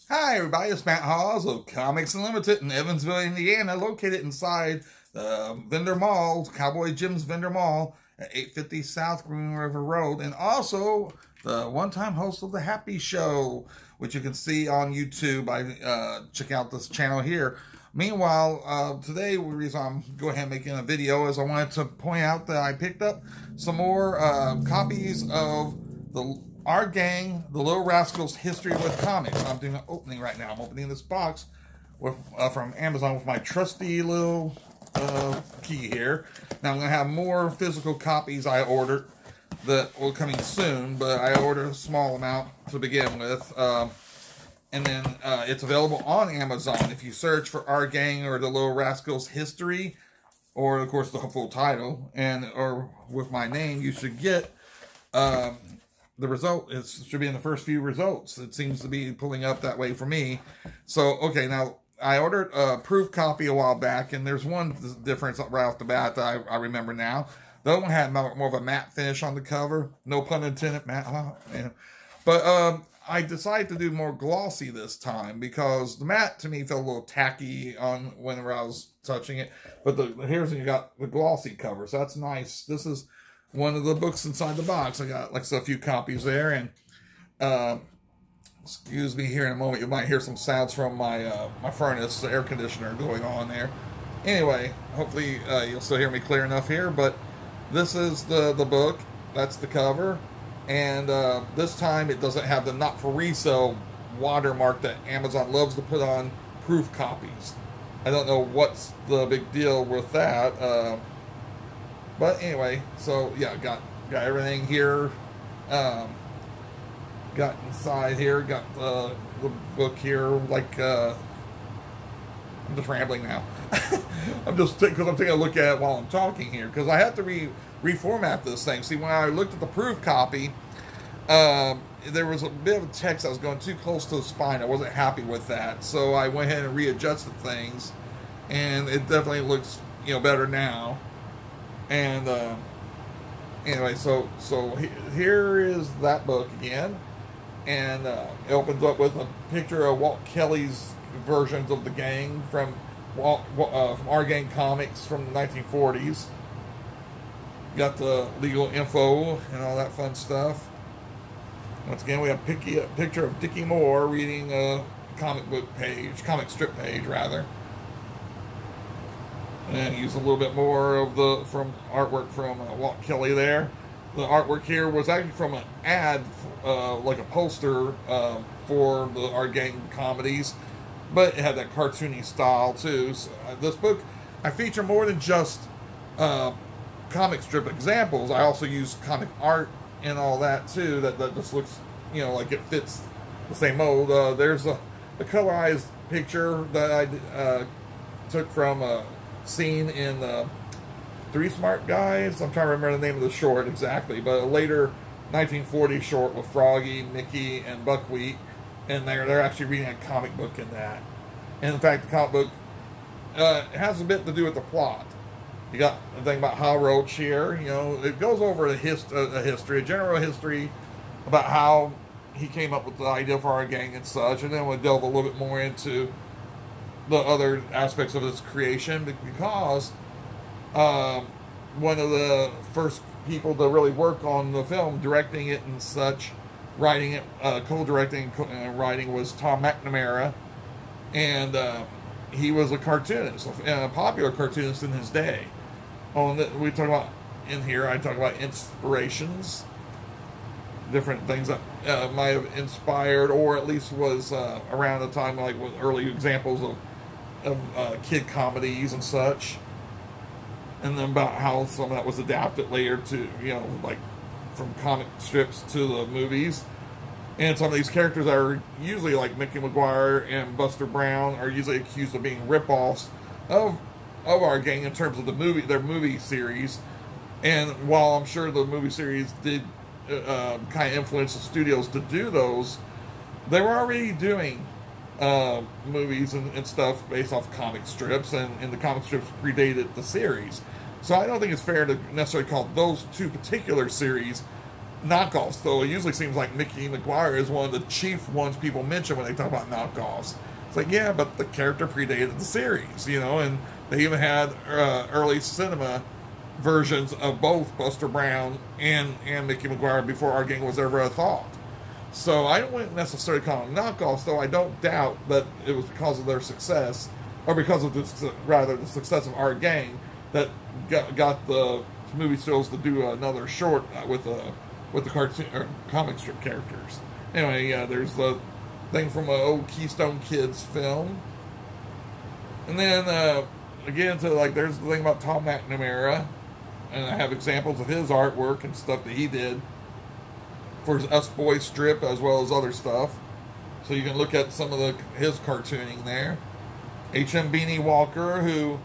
Hi everybody, it's MattHawes of Comics Unlimited in Evansville, Indiana, located inside the Vendor Mall, Cowboy Jim's Vendor Mall at 850 South Green River Road, and also the one-time host of The Happy Show, which you can see on YouTube by checking out this channel here. Meanwhile, today the reason I'm going ahead and making a video is I wanted to point out that I picked up some more copies of Our Gang, the Little Rascals History with Comics. I'm doing an opening right now. I'm opening this box with, from Amazon with my trusty little key here. Now I'm going to have more physical copies I ordered that will coming soon, but I ordered a small amount to begin with. And then it's available on Amazon. If you search for Our Gang or the Little Rascals History, or of course the full title, or with my name, you should get the result. It should be in the first few results. It seems to be pulling up that way for me. So, okay, now I ordered a proof copy a while back, and there's one difference right off the bat that I remember now. The other one had more of a matte finish on the cover. No pun intended, matte. But I decided to do more glossy this time because the matte to me felt a little tacky on whenever I was touching it. But here's when you got the glossy cover, so that's nice. This is one of the books inside the box. I got like a few copies there, and excuse me here in a moment. You might hear some sounds from my my furnace, the air conditioner going on there. Anyway, hopefully you'll still hear me clear enough here. But this is the book. That's the cover. And this time it doesn't have the not for resale watermark that Amazon loves to put on proof copies. I don't know what's the big deal with that. But anyway, so yeah, got everything here. Got inside here. Got the book here. Like I'm just rambling now. I'm just because I'm taking a look at it while I'm talking here because I have to reformat this thing. See, when I looked at the proof copy, there was a bit of text that was going too close to the spine. I wasn't happy with that, so I went ahead and readjusted things, and it definitely looks better now. And anyway, so here is that book again, and it opens up with a picture of Walt Kelly's versions of the gang from Our Gang comics from the 1940s. Got the legal info and all that fun stuff. Once again, we have a picture of Dickie Moore reading a comic strip page rather. And use a little bit more of the artwork from Walt Kelly there. The artwork here was actually from an ad, like a poster for the Our Gang comedies, but it had that cartoony style too. So, this book, I feature more than just comic strip examples. I also use comic art and all that too. That just looks, like it fits the same mold. There's the colorized picture that I took from a scene in Three Smart Guys. I'm trying to remember the name of the short exactly, but a later 1940 short with Froggy, Mickey, and Buckwheat, and they're actually reading a comic book in that. And in fact, the comic book has a bit to do with the plot. You got the thing about Hal Roach here. It goes over a general history about how he came up with the idea for Our Gang and such, and then we'll delve a little bit more into the other aspects of his creation, because one of the first people to really work on the film, directing it and such, writing it, co-directing and writing, was Tom McNamara, and he was a cartoonist, a popular cartoonist in his day. We talk about in here. I talk about inspirations, different things that might have inspired, or at least was around the time, like with early examples of kid comedies and such, and then about how some of that was adapted later to, like from comic strips to the movies. And some of these characters that are usually like Mickey McGuire and Buster Brown are usually accused of being rip-offs of Our Gang in terms of their movie series. And while I'm sure the movie series did kind of influence the studios to do those, they were already doing movies and stuff based off comic strips, and the comic strips predated the series. So I don't think it's fair to necessarily call those two particular series knockoffs, though. It usually seems like Mickey McGuire is one of the chief ones people mention when they talk about knockoffs. It's like, yeah, but the character predated the series, you know, and they even had early cinema versions of both Buster Brown and Mickey McGuire before our gang was ever a thought. So I wouldn't necessarily call them knockoffs, though I don't doubt that it was because of their success, or because of the success of our gang, that got the movie studios to do another short with the cartoon or comic strip characters. Anyway, yeah, there's the thing from an old Keystone Kids film, and then again, to like, there's the thing about Tom McNamara, and I have examples of his artwork and stuff that he did for his Us Boys strip, as well as other stuff. So you can look at some of his cartooning there. H.M. Beanie Walker, who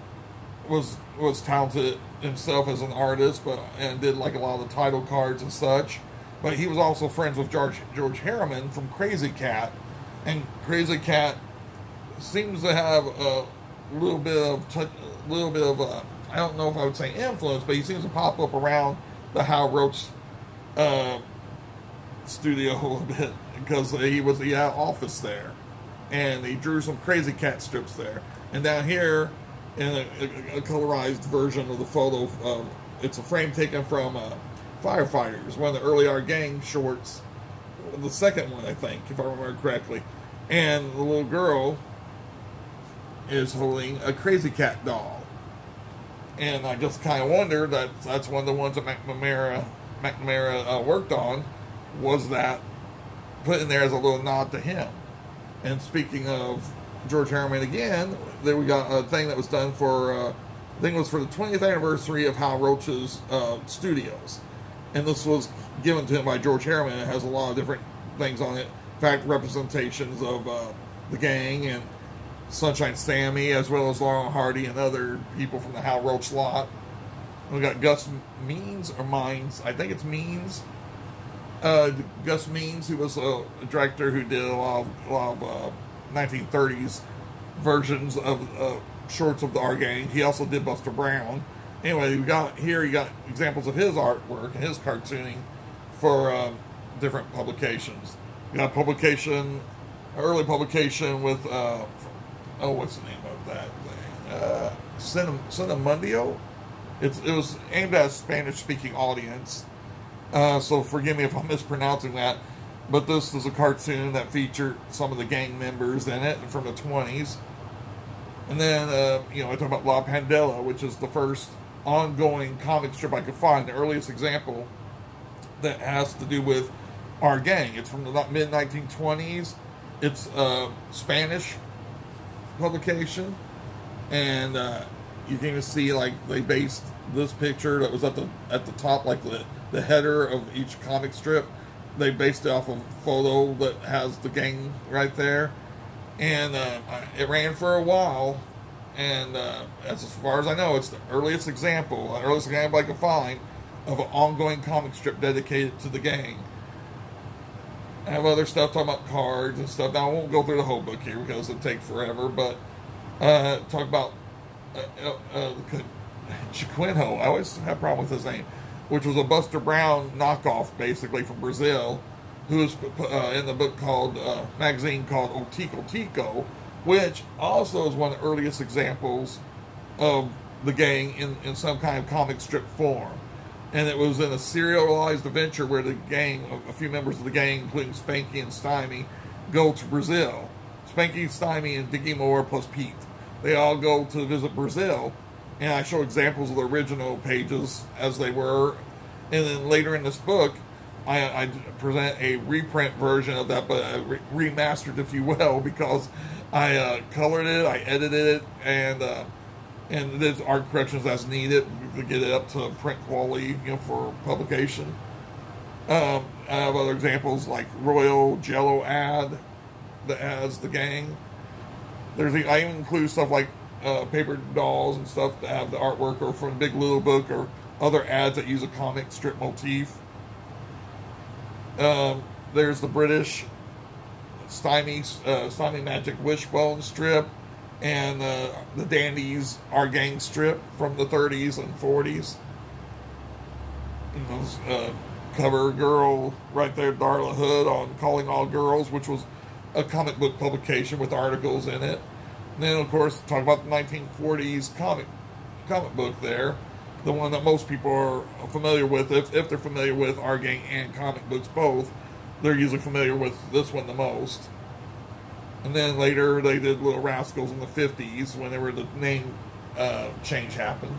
was talented himself as an artist, and did like a lot of the title cards and such. But he was also friends with George Harriman from Crazy Cat, and Crazy Cat seems to have a little bit of I don't know if I would say influence, but he seems to pop up around the Hal Roach studio a little bit, because he had an office there, and he drew some Crazy Cat strips there. And down here, in a colorized version of the photo, it's a frame taken from Firefighters, one of the early Our Gang shorts, the second one, I think, if I remember correctly. And the little girl is holding a Crazy Cat doll. And I just kind of wonder that's one of the ones that McNamara worked on, was that put in there as a little nod to him. And speaking of George Harriman again, then we got a thing that was done for, I think it was for the 20th anniversary of Hal Roach's studios. And this was given to him by George Harriman. It has a lot of different things on it. In fact, representations of the gang and Sunshine Sammy, as well as Laurel Hardy and other people from the Hal Roach lot. We got Gus Means, or Mines, I think it's Means. Gus Means, who was a director who did a lot of 1930s versions of shorts of the Our Gang. He also did Buster Brown. Anyway, you got examples of his artwork and his cartooning for different publications. You got early publication with what's the name of that thing? Cinemundio. It was aimed at a Spanish-speaking audience. So forgive me if I'm mispronouncing that, but this is a cartoon that featured some of the gang members in it from the 20s. And then, I talk about La Pandilla, which is the first ongoing comic strip I could find, the earliest example that has to do with our gang. It's from the mid-1920s. It's a Spanish publication, and you can even see, like, they based this picture that was at the top, like the header of each comic strip. They based it off of a photo that has the gang right there. And it ran for a while, and as far as I know, it's the earliest example I could find of an ongoing comic strip dedicated to the gang. I have other stuff talking about cards and stuff. Now, I won't go through the whole book here because it'd take forever, but talk about Chiquinho. I always have a problem with his name, which was a Buster Brown knockoff, basically, from Brazil, who was in the book called, magazine called O Tico Tico, which also is one of the earliest examples of the gang in some kind of comic strip form. And it was in a serialized adventure where the gang, a few members of the gang, including Spanky and Stymie, go to Brazil. Spanky, Stymie, and Dickie Moore plus Pete. They all go to visit Brazil, and I show examples of the original pages as they were. And then later in this book, I present a reprint version of that, but remastered, if you will, because I colored it, I edited it, and did art corrections as needed to get it up to print quality, for publication. I have other examples like Royal Jello ad that has the gang. I even include stuff like paper dolls and stuff that have the artwork, or from Big Little Book, or other ads that use a comic strip motif. There's the British Stymie Magic Wishbone strip, and the Dandies Our Gang strip from the 30s and 40s. cover girl right there, Darla Hood, on Calling All Girls, which was a comic book publication with articles in it. And then, of course, talk about the 1940s comic book there, the one that most people are familiar with. If they're familiar with Our Gang and comic books both, they're usually familiar with this one the most. And then later they did Little Rascals in the 50s whenever the name change happened.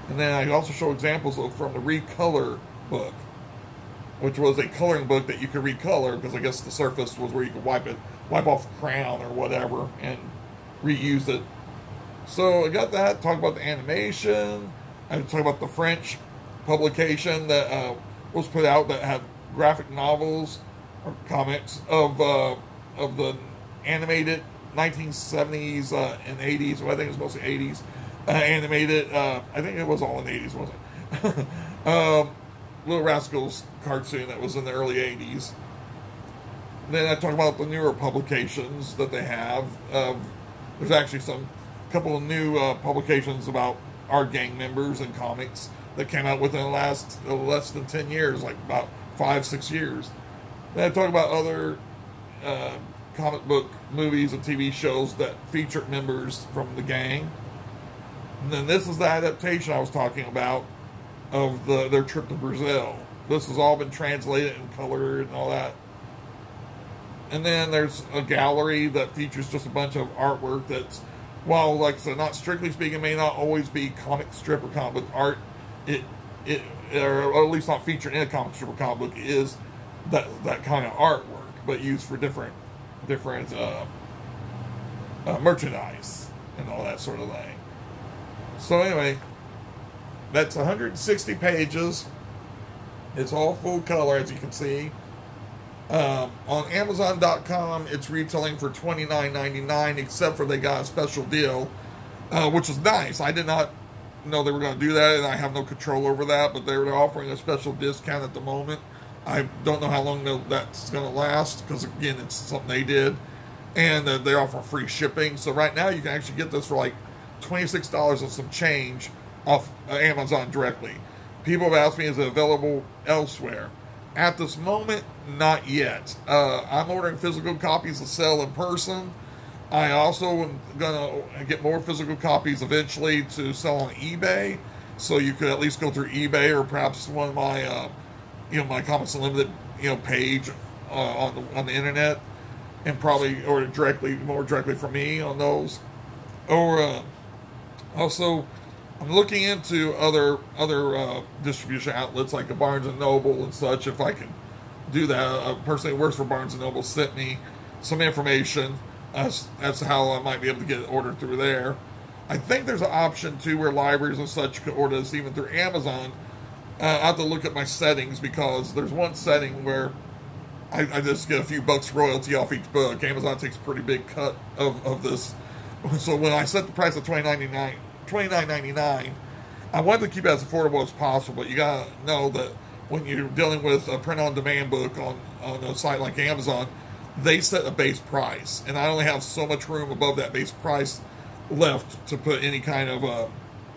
And then I also show examples from the Recolor book, which was a coloring book that you could recolor, because I guess the surface was where you could wipe off the crown or whatever and reuse it. So I got that, talk about the animation, I talk about the French publication that was put out that had graphic novels or comics of the animated 1970s and 80s, well, I think it was mostly 80s, animated, I think it was all in the 80s, wasn't it? Little Rascals cartoon that was in the early 80s. Then I talk about the newer publications that they have. There's actually couple of new publications about Our Gang members and comics that came out within the last less than 10 years, like about 5-6 years. Then I talk about other comic book movies and TV shows that featured members from the gang. And then this is the adaptation I was talking about of their trip to Brazil. This has all been translated and colored and all that. And then there's a gallery that features just a bunch of artwork that's, while, like I said, not strictly speaking, may not always be comic strip or comic book art, or at least not featured in a comic strip or comic book, is that kind of artwork, but used for different merchandise and all that sort of thing. So anyway, that's 160 pages. It's all full color, as you can see. On Amazon.com, it's retailing for $29.99, except for they got a special deal, which is nice. I did not know they were going to do that, and I have no control over that, but they're offering a special discount at the moment. I don't know how long that's going to last, because, again, it's something they did, and they offer free shipping. So right now, you can actually get this for like $26 and some change off Amazon directly. People have asked me, is it available elsewhere? At this moment, not yet. I'm ordering physical copies to sell in person. I also am going to get more physical copies eventually to sell on eBay. So you could at least go through eBay or perhaps one of my, my Comics Unlimited, page on the internet, and probably order more directly from me on those. Or also, I'm looking into other distribution outlets like a Barnes & Noble and such, if I can do that. A person who works for Barnes & Noble sent me some information as to how I might be able to get it ordered through there. I think there's an option, too, where libraries and such could order this even through Amazon. I have to look at my settings, because there's one setting where I just get a few bucks royalty off each book. Amazon takes a pretty big cut of this. So when I set the price at $29.99, I wanted to keep it as affordable as possible, but you gotta know that when you're dealing with a print-on-demand book on a site like Amazon, they set a base price, and I only have so much room above that base price left to put any kind of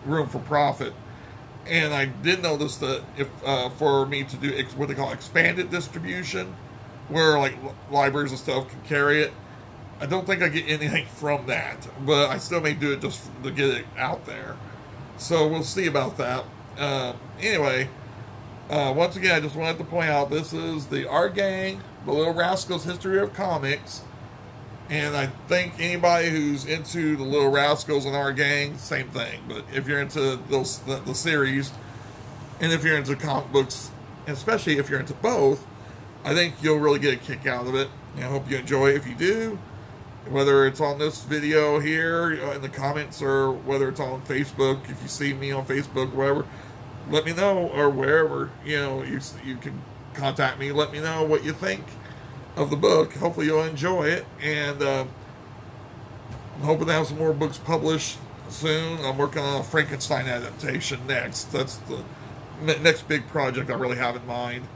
room for profit. And I did notice that if for me to do what they call expanded distribution, where like libraries and stuff can carry it, I don't think I get anything from that, but I still may do it just to get it out there. So we'll see about that. Anyway, once again, I just wanted to point out this is the Our Gang, the Little Rascals History of Comics. And I think anybody who's into the Little Rascals and Our Gang, same thing. But if you're into the series, and if you're into comic books, and especially if you're into both, I think you'll really get a kick out of it. And I hope you enjoy it. If you do, whether it's on this video here in the comments, or whether it's on Facebook, if you see me on Facebook, wherever, let me know, or wherever, you can contact me, let me know what you think of the book. Hopefully you'll enjoy it, and I'm hoping to have some more books published soon. I'm working on a Frankenstein adaptation next. That's the next big project I really have in mind.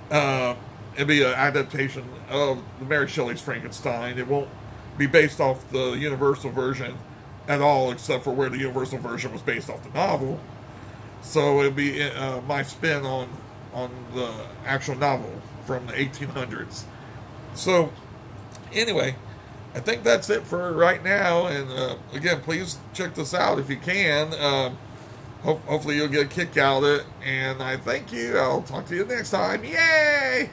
It'll be an adaptation of Mary Shelley's Frankenstein. It won't be based off the Universal version at all, except for where the Universal version was based off the novel. So it'll be my spin on on the actual novel from the 1800s. So, anyway, I think that's it for right now. And again, please check this out if you can. Hopefully you'll get a kick out of it. And I thank you. I'll talk to you next time. Yay!